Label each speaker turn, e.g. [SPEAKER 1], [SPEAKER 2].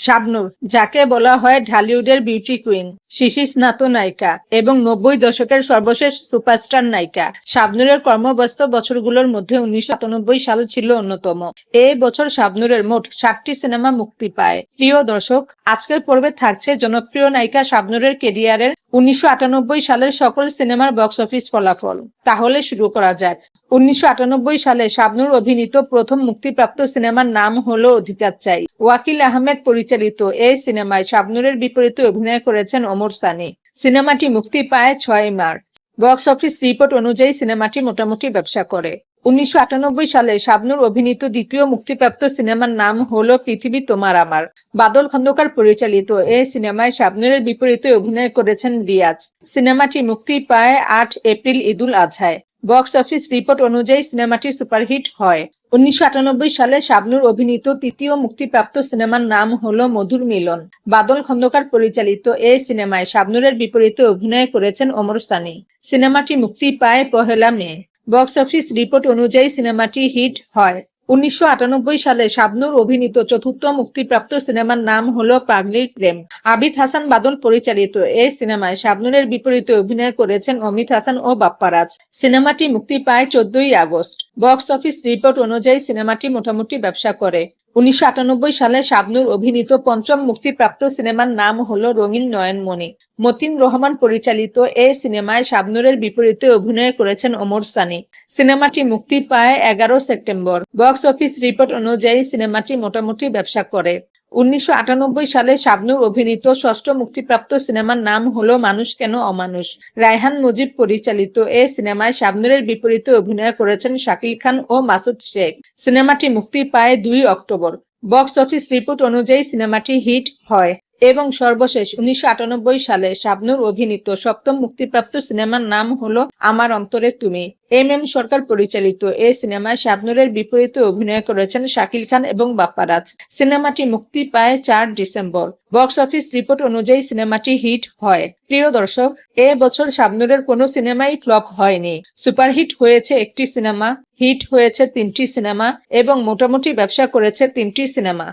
[SPEAKER 1] শাবনূর, যাকে বলা হয় ঢালিউডের বিউটি কুইন, শিশি স্নাত নায়িকা এবং ৯০ দশকের সর্বশেষ সুপারস্টার নায়িকা। শাবনূরের কর্মব্যস্ত বছরগুলোর মধ্যে ১৯৯৭ সাল ছিল অন্যতম। এই বছর শাবনূরের মোট ৭টি সিনেমা মুক্তি পায়। প্রিয় দর্শক, আজকের পর্বে থাকছে জনপ্রিয় নায়িকা শাবনূরের কেরিয়ারের ১৯৯৮ সালের সকল সিনেমার বক্স অফিস ফলাফল। তাহলে শুরু করা যাক। ১৯৯৮ সালে শাবনূর অভিনীত প্রথম মুক্তিপ্রাপ্ত সিনেমার নাম হলো অধিকার চাই। ওয়াকিল আহমেদ পরিচালিত এই সিনেমায় শাবনূরের বিপরীতে অভিনয় করেছেন ওমর সানি। সিনেমাটি মুক্তি পায় ৬ মার্চ। বক্স অফিস রিপোর্ট অনুযায়ী সিনেমাটি মোটামুটি ব্যবসা করে। ১৯৯৮ সালে শাবনূর অভিনীত দ্বিতীয় মুক্তিপ্রাপ্ত সিনেমার নাম হলো পৃথিবী তোমার আমার। বাদল খন্দকার পরিচালিত এই সিনেমায় শাবনূরের বিপরীতে অভিনয় করেছেন রিয়াজ। সিনেমাটি মুক্তি পায় ৮ এপ্রিল ঈদুল আজহায়। বক্স অফিস রিপোর্ট অনুযায়ী সিনেমাটি সুপারহিট হয়। ১৯৯৮ সালে শাবনূর অভিনীত তৃতীয় মুক্তিপ্রাপ্ত সিনেমার নাম হলো মধুর মিলন। বাদল খন্দকার পরিচালিত এই সিনেমায় শাবনূরের বিপরীতে অভিনয় করেছেন ওমর সানি। সিনেমাটি মুক্তি পায় ১ মে। বক্স অফিস রিপোর্ট অনুযায়ী সিনেমাটি হিট হয়। ১৯৯৮ সালে শাবনূর অভিনীত চতুর্থ মুক্তিপ্রাপ্ত সিনেমার নাম হলো পাগলির প্রেম। আবিদ হাসান বাদল পরিচালিত এই সিনেমায় শাবনূরের বিপরীতে অভিনয় করেছেন অমিত হাসান ও বাপ্পারাজ। সিনেমাটি মুক্তি পায় ১৪ আগস্ট। বক্স অফিস রিপোর্ট অনুযায়ী সিনেমাটি মোটামুটি ব্যবসা করে। ১৯৯৮ সালে শাবনূর অভিনীত পঞ্চম মুক্তিপ্রাপ্ত সিনেমার নাম হলো রঙিন নয়নমণি। মতিন রহমান পরিচালিত এই সিনেমায় শাবনূরের বিপরীতে অভিনয় করেছেন ওমর সানি। সিনেমাটি মুক্তি পায় ১১ সেপ্টেম্বর। বক্স অফিস রিপোর্ট অনুযায়ী সিনেমাটি মোটামুটি ব্যবসা করে। ১৯৯৮ সালে শাবনূর অভিনীত ষষ্ঠ মুক্তিপ্রাপ্ত সিনেমার নাম হলো মানুষ কেন অমানুষ। রায়হান মুজিব পরিচালিত এই সিনেমায় শাবনূরের বিপরীতে অভিনয় করেছেন শাকিল খান ও মাসুদ শেখ। সিনেমাটি মুক্তি পায় ২ অক্টোবর। বক্স অফিস রিপোর্ট অনুযায়ী সিনেমাটি হিট হয়। এবং সর্বশেষ ১৯৯৮ সালে শাবনূর অভিনীত সপ্তম মুক্তিপ্রাপ্ত সিনেমার নাম হলো আমার অন্তরে তুমি। এম সরকার পরিচালিত এই সিনেমায় শাবনূরের বিপরীতে অভিনয় করেছেন শাকিল খান এবং বাপ্পারাজ। সিনেমাটি মুক্তি পায় ৪ ডিসেম্বর। বক্স অফিস রিপোর্ট অনুযায়ী সিনেমাটি হিট হয়। প্রিয় দর্শক, এ বছর শাবনূরের কোনো সিনেমাই ফ্লপ হয়নি। সুপারহিট হয়েছে একটি সিনেমা, হিট হয়েছে ৩টি সিনেমা এবং মোটামুটি ব্যবসা করেছে ৩টি সিনেমা।